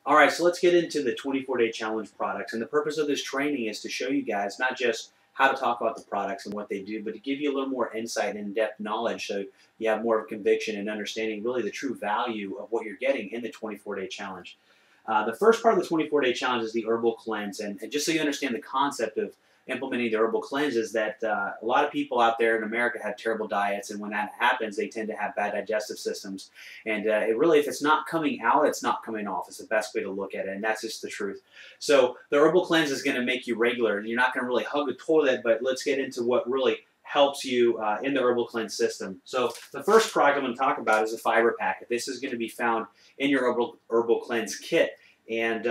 All right, so let's get into the 24-day challenge products. And the purpose of this training is to show you guys not just how to talk about the products and what they do, but to give you a little more insight and in-depth knowledge so you have more of conviction and understanding really the true value of what you're getting in the 24-day challenge. The first part of the 24-day challenge is the herbal cleanse. And just so you understand the concept of implementing the herbal cleanse is that a lot of people out there in America have terrible diets. And when that happens, they tend to have bad digestive systems. And it really, if it's not coming out, it's not coming off. It's the best way to look at it. And that's just the truth. So the herbal cleanse is going to make you regular. You're not going to really hug the toilet, but let's get into what really helps you in the herbal cleanse system. So the first product I'm going to talk about is a fiber packet. This is going to be found in your herbal cleanse kit. And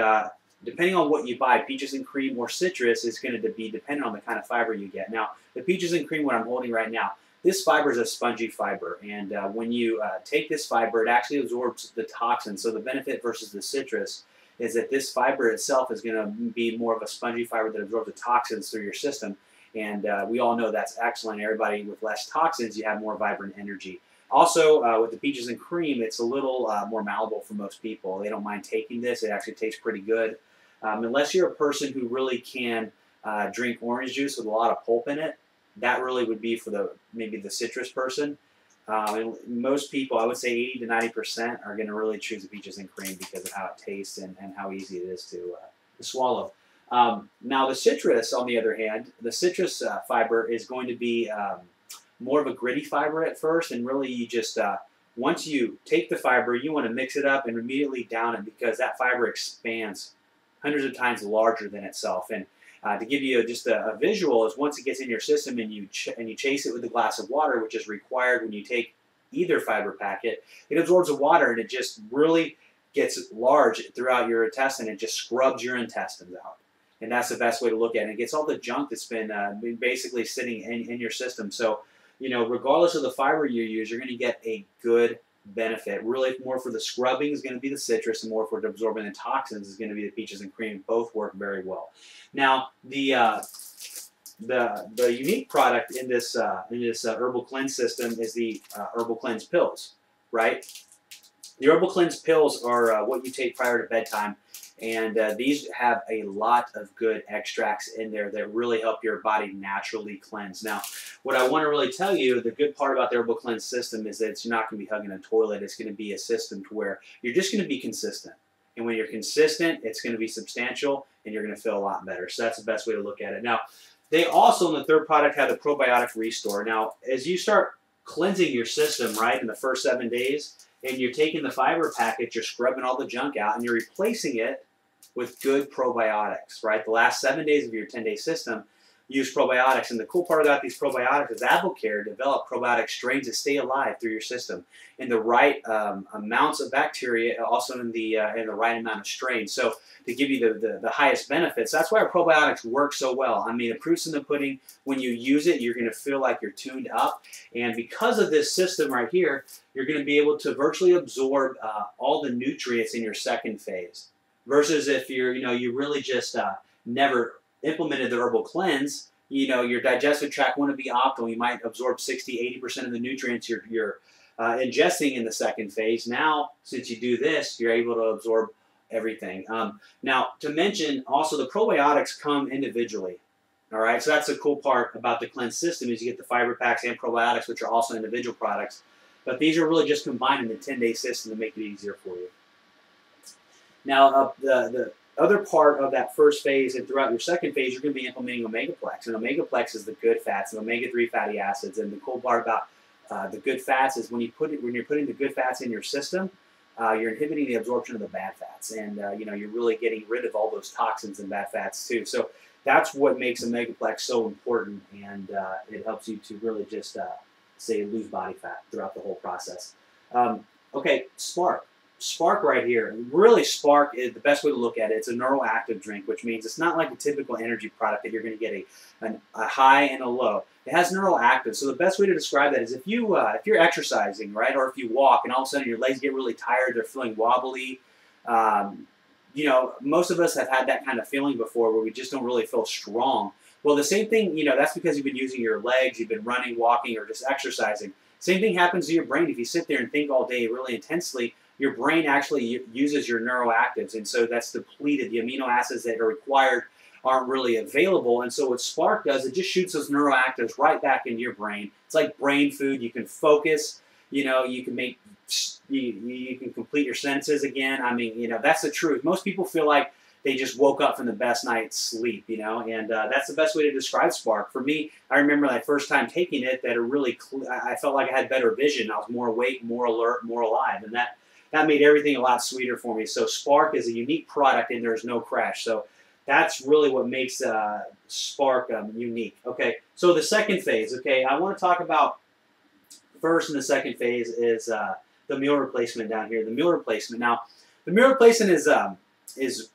depending on what you buy, peaches and cream or citrus is going to be dependent on the kind of fiber you get. Now, the peaches and cream, what I'm holding right now, this fiber is a spongy fiber. And when you take this fiber, it actually absorbs the toxins. So the benefit versus the citrus is that this fiber itself is going to be more of a spongy fiber that absorbs the toxins through your system. And we all know that's excellent. Everybody with less toxins, you have more vibrant energy. Also, with the peaches and cream, it's a little more malleable for most people. They don't mind taking this. It actually tastes pretty good. Unless you're a person who really can drink orange juice with a lot of pulp in it, that really would be for maybe the citrus person. And most people, I would say 80 to 90% are going to really choose the peaches and cream because of how it tastes and how easy it is to swallow. Now the citrus, on the other hand, the citrus fiber is going to be more of a gritty fiber at first, and really you just, once you take the fiber, you want to mix it up and immediately down it because that fiber expands hundreds of times larger than itself. And to give you just a visual is once it gets in your system and you chase it with a glass of water, which is required when you take either fiber packet, it absorbs the water and it just really gets large throughout your intestine and just scrubs your intestines out. And that's the best way to look at it. It gets all the junk that's been basically sitting in your system. So, you know, regardless of the fiber you use, you're going to get a good benefit. Really, more for the scrubbing is going to be the citrus, and more for absorbing the toxins is going to be the peaches and cream. Both work very well. Now, the unique product in this herbal cleanse system is the herbal cleanse pills, right? The herbal cleanse pills are what you take prior to bedtime. And these have a lot of good extracts in there that really help your body naturally cleanse. Now, what I want to really tell you, the good part about the herbal cleanse system is that it's not going to be hugging a toilet. It's going to be a system to where you're just going to be consistent. And when you're consistent, it's going to be substantial and you're going to feel a lot better. So that's the best way to look at it. Now, they also, in the third product, have the probiotic restore. Now, as you start cleansing your system, right, in the first 7 days, and you're taking the fiber packet, you're scrubbing all the junk out, and you're replacing it with good probiotics, right? The last 7 days of your 10-day system, use probiotics. And the cool part about these probiotics is AdvoCare developed probiotic strains that stay alive through your system in the right amounts of bacteria, also in the right amount of strains. So to give you the highest benefits, that's why our probiotics work so well. I mean, the proof's in the pudding. When you use it, you're going to feel like you're tuned up. And because of this system right here, you're going to be able to virtually absorb all the nutrients in your second phase. Versus if you really just never implemented the herbal cleanse, your digestive tract wouldn't be optimal. You might absorb 60, 80% of the nutrients you're ingesting in the second phase. Now, since you do this, you're able to absorb everything. Now, to mention, also the probiotics come individually. All right, so that's the cool part about the cleanse system is you get the fiber packs and probiotics, which are also individual products. But these are really just combined in the 10-day system to make it easier for you. Now, the other part of that first phase and throughout your second phase, you're going to be implementing Omegaplex. And Omegaplex is the good fats and omega-3 fatty acids. And the cool part about the good fats is when you're putting the good fats in your system, you're inhibiting the absorption of the bad fats. And, you're really getting rid of all those toxins and bad fats too. So that's what makes Omegaplex so important. And it helps you to really just, lose body fat throughout the whole process. Okay, Spark. Spark right here. Really, Spark is the best way to look at it. It's a neuroactive drink, which means it's not like a typical energy product that you're going to get a high and a low. It has neuroactive. So the best way to describe that is if you're exercising, right, or if you walk and all of a sudden your legs get really tired, they're feeling wobbly. Most of us have had that kind of feeling before where we just don't really feel strong. Well, the same thing, that's because you've been using your legs, you've been running, walking, or just exercising. Same thing happens to your brain. If you sit there and think all day really intensely, your brain actually uses your neuroactives, and so that's depleted. The amino acids that are required aren't really available, and so what Spark does, it just shoots those neuroactives right back into your brain. It's like brain food. You can focus. You know, you can make you can complete your sentences again. I mean, you know, that's the truth. Most people feel like they just woke up from the best night's sleep, you know, and that's the best way to describe Spark. For me, I remember that first time taking it, that it really, I felt like I had better vision. I was more awake, more alert, more alive, and that made everything a lot sweeter for me. So Spark is a unique product, and there's no crash. So that's really what makes Spark unique. Okay, so the second phase. Okay, I want to talk about first and the second phase is the meal replacement down here. The meal replacement. Now, the meal replacement is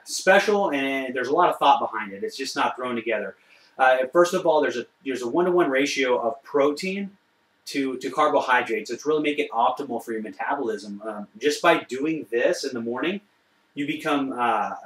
special, and there's a lot of thought behind it. It's just not thrown together. First of all, there's a 1-to-1 ratio of protein to carbohydrates. It's really make it optimal for your metabolism. Just by doing this in the morning, you become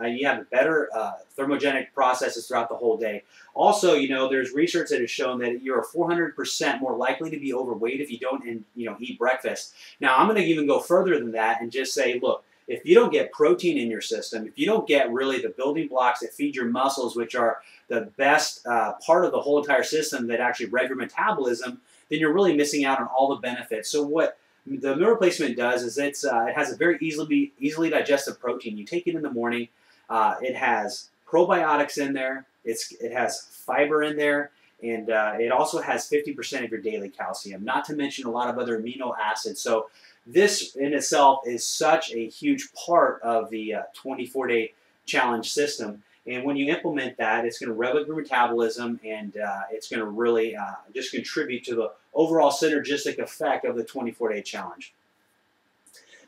you have better thermogenic processes throughout the whole day. Also, you know, there's research that has shown that you're 400% more likely to be overweight if you don't eat breakfast. Now, I'm going to even go further than that and just say, look, if you don't get protein in your system, if you don't get really the building blocks that feed your muscles, which are the best part of the whole entire system that actually regulate metabolism, then you're really missing out on all the benefits. So what the meal replacement does is it has a very easily digested protein. You take it in the morning. It has probiotics in there. It has fiber in there, and it also has 50% of your daily calcium, not to mention a lot of other amino acids. So this in itself is such a huge part of the 24-day challenge system. And when you implement that, it's going to regulate your metabolism, and it's going to really just contribute to the overall synergistic effect of the 24-day challenge.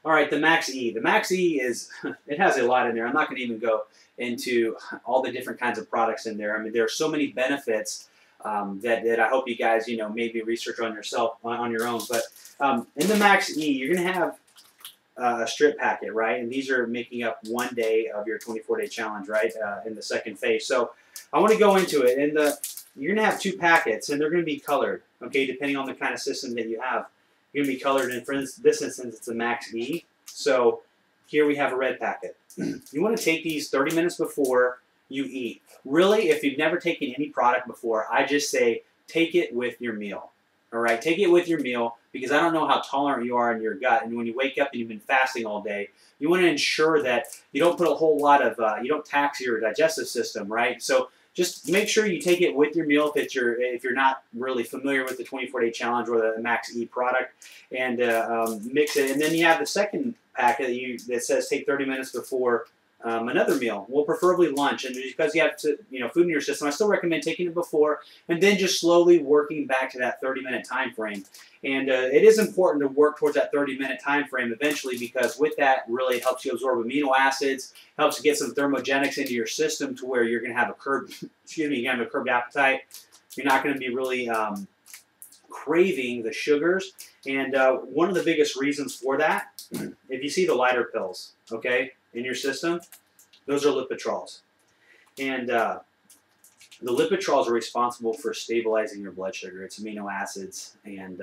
All right, the Max E. The Max E it has a lot in there. I'm not going to even go into all the different kinds of products in there. I mean, there are so many benefits that I hope you guys, maybe research on your own. But in the Max E, you're going to have a strip packet, right? And these are making up 1 day of your 24-day challenge, right? In the second phase. So I want to go into it. And you're going to have 2 packets, and they're going to be colored, okay, depending on the kind of system that you have. You're going to be colored, and for this instance, it's a Max E. So here we have a red packet. You want to take these 30 minutes before you eat. Really, if you've never taken any product before, I just say take it with your meal. All right, take it with your meal, because I don't know how tolerant you are in your gut. And when you wake up and you've been fasting all day, you want to ensure that you don't put a whole lot of, you don't tax your digestive system, right? So just make sure you take it with your meal if you're not really familiar with the 24-day challenge or the Max E product, and mix it. And then you have the second packet that says take 30 minutes before another meal. Well, preferably lunch. And because you have food in your system, I still recommend taking it before and then just slowly working back to that 30-minute time frame. And it is important to work towards that 30-minute time frame eventually, because with that, really helps you absorb amino acids, helps you get some thermogenics into your system to where you're going to have a curbed, you're going to have a curbed appetite. You're not going to be really craving the sugars. And one of the biggest reasons for that, if you see the lighter pills, okay, in your system, those are lipitrols. And the lipitrols are responsible for stabilizing your blood sugar. It's amino acids, and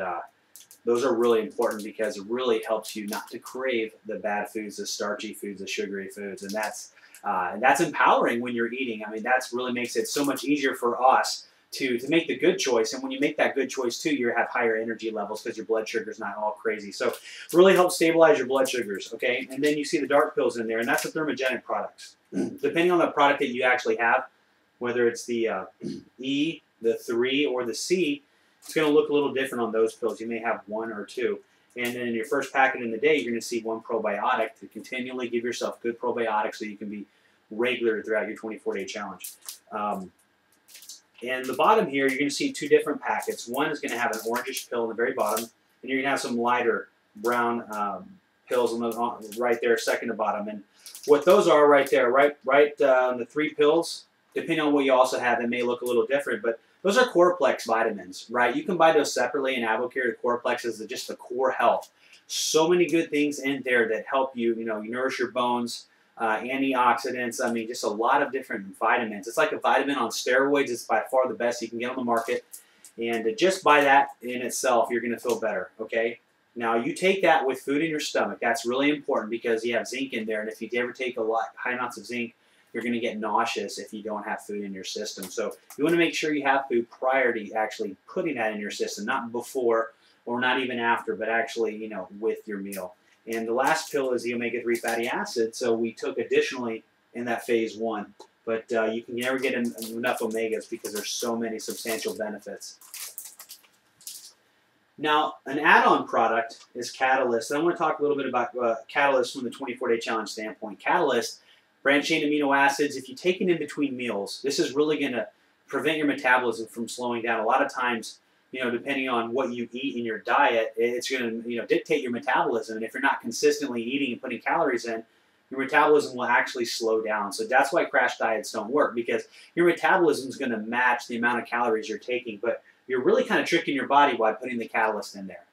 those are really important because it really helps you not to crave the bad foods, the starchy foods, the sugary foods, and that's empowering when you're eating. I mean, that's really makes it so much easier for us to make the good choice. And when you make that good choice too, you have higher energy levels because your blood sugar is not all crazy. So it really helps stabilize your blood sugars, okay? And then you see the dark pills in there, and that's the thermogenic products. Depending on the product that you actually have, whether it's the E, the 3, or the C, it's going to look a little different on those pills. You may have 1 or 2. And then in your first packet in the day, you're going to see 1 probiotic to continually give yourself good probiotics so you can be regular throughout your 24-day challenge. And the bottom here, you're going to see 2 different packets. One is going to have an orangish pill in the very bottom, and you're going to have some lighter brown pills right there, second to bottom. And what those are right there, right on the 3 pills, depending on what you also have, it may look a little different, but those are Coreplex vitamins, right? You can buy those separately in AdvoCare. The Coreplex is just the core health. So many good things in there that help you, you nourish your bones, antioxidants. I mean, just a lot of different vitamins. It's like a vitamin on steroids. It's by far the best you can get on the market. And just by that in itself, you're going to feel better, okay? Now, you take that with food in your stomach. That's really important because you have zinc in there. And if you ever take high amounts of zinc, you're going to get nauseous if you don't have food in your system. So you want to make sure you have food prior to actually putting that in your system, not before or not even after, but actually, with your meal. And the last pill is the omega-3 fatty acid. So we took additionally in that phase 1. But you can never get enough omegas because there's so many substantial benefits. Now, an add-on product is Catalyst. And I want to talk a little bit about Catalyst from the 24-day challenge standpoint. Catalyst, branched-chain amino acids, if you take it in between meals, this is really going to prevent your metabolism from slowing down. A lot of times, depending on what you eat in your diet, it's going to, dictate your metabolism. And if you're not consistently eating and putting calories in, your metabolism will actually slow down. So that's why crash diets don't work, because your metabolism is going to match the amount of calories you're taking, but you're really kind of tricking your body by putting the Catalyst in there.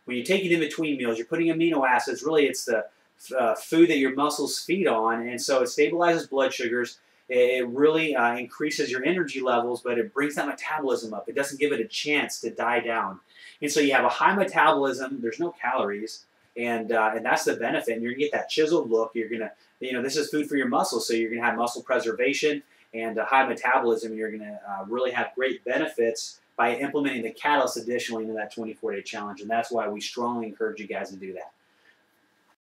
When you take it in between meals, you're putting amino acids. Really, it's the food that your muscles feed on, and so it stabilizes blood sugars. It really increases your energy levels, but it brings that metabolism up. It doesn't give it a chance to die down. And so you have a high metabolism. There's no calories. And that's the benefit. And you're going to get that chiseled look. You're going to, this is food for your muscles. So you're going to have muscle preservation and a high metabolism. You're going to really have great benefits by implementing the Catalyst additionally into that 24-day challenge. And that's why we strongly encourage you guys to do that.